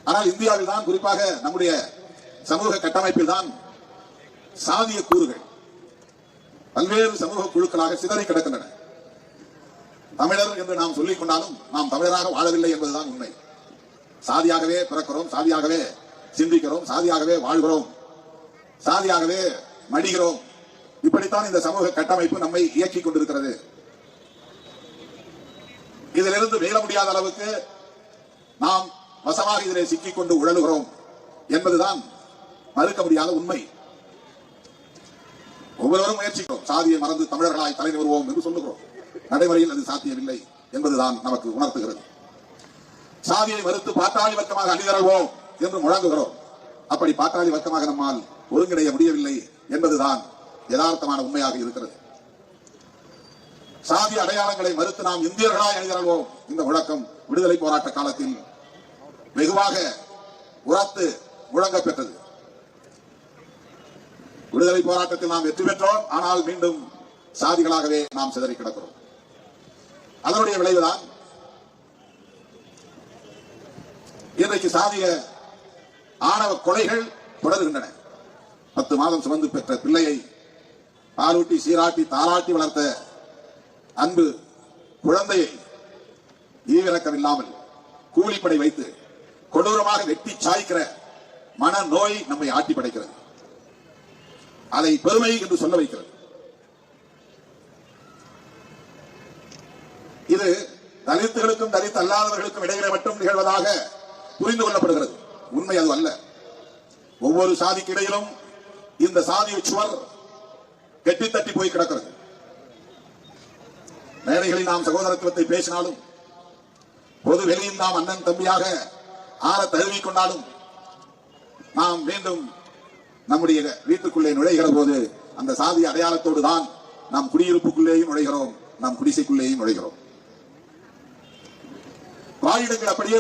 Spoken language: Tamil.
ஆனால் இந்தியாவில் தான், குறிப்பாக நம்முடைய சமூக கட்டமைப்பில் தான் சாதிய கூறுகள் பல்வேறு சமூக குழுக்களாக சிதறி கிடக்கின்றன. தமிழர் என்று நாம் சொல்லிக் கொண்டாலும் நாம் தமிழராக வாழவில்லை என்பதுதான் உண்மை. சாதியாகவே பிறக்கிறோம், சாதியாகவே சிந்திக்கிறோம், சாதியாகவே வாழ்கிறோம், சாதியாகவே மடிகிறோம். இப்படித்தான் இந்த சமூக கட்டமைப்பு நம்மை இயக்கிக் கொண்டிருக்கிறது. இதிலிருந்து மீள முடியாத அளவுக்கு நாம் வசமாக இதிலே சிக்கிக் கொண்டு உழலுகிறோம் என்பதுதான் மறுக்க முடியாத உண்மை. ஒவ்வொருவரும் முயற்சிக்கிறோம், சாதியை மறந்து தமிழர்களாய் தலை நிறுவோம் என்று சொல்லுகிறோம். நடைமுறையில் அது சாத்தியமில்லை என்பதுதான் நமக்கு உணர்த்துகிறது. சாதியை மறுத்து பாட்டாளி வர்க்கமாக அணிதிரள்வோம் என்று முழங்குகிறோம். அப்படி பாட்டாளி வர்க்கமாக நம்மால் ஒருங்கிணைய முடியவில்லை என்பதுதான் யதார்த்தமான உண்மையாக இருக்கிறது. சாதி அடையாளங்களை மறுத்து நாம் இந்தியர்களாய் அணிதிரள்வோம் இந்த முழக்கம் விடுதலை போராட்ட காலத்தில் வெகுவாக உரத்து முழங்க பெற்றது. விடுதலை போராட்டத்தில் நாம் வெற்றி பெற்றோம். ஆனால் மீண்டும் சாதிகளாகவே நாம் சிதறி கிடக்கிறோம். அதனுடைய விளைவுதான் இன்றைக்கு சாதிய ஆணவ கொலைகள் தொடர்கின்றன. 10 மாதம் சுமந்து பெற்ற பிள்ளையை பாலூட்டி சீராட்டி தாராட்டி வளர்த்த அன்பு குழந்தையை ஈவிரக்கம் இல்லாமல் கூலிப்படை வைத்து கொடூரமாக வெட்டி சாய்க்கிற மன நோய் நம்மை ஆட்டி படைக்கிறது. அதை பெருமை என்று சொல்ல வைக்கிறது. இது தலித்துகளுக்கும் தலித் அல்லாதவர்களுக்கும் இடையிலே மட்டும் நிகழ்வதாக புரிந்து கொள்ளப்படுகிறது. உண்மை அது அல்ல. ஒவ்வொரு சாதிக்கு இடையிலும் இந்த சாதிய சுவர் கெட்டி தட்டி போய் கிடக்கிறது. மேடைகளில் நாம் சகோதரத்துவத்தை பேசினாலும், பொது வெளியில் நாம் அண்ணன் தம்பியாக ஆற தழுவிக் கொண்டாலும், நாம் மீண்டும் நம்முடைய வீட்டுக்குள்ளே நுழைகிற போது அந்த சாதி அடையாளத்தோடு தான் நாம் குடியிருப்புக்குள்ளேயும் நுழைகிறோம், நாம் குடிசைக்குள்ளேயும் நுழைகிறோம். வாழிடங்கள் அப்படியே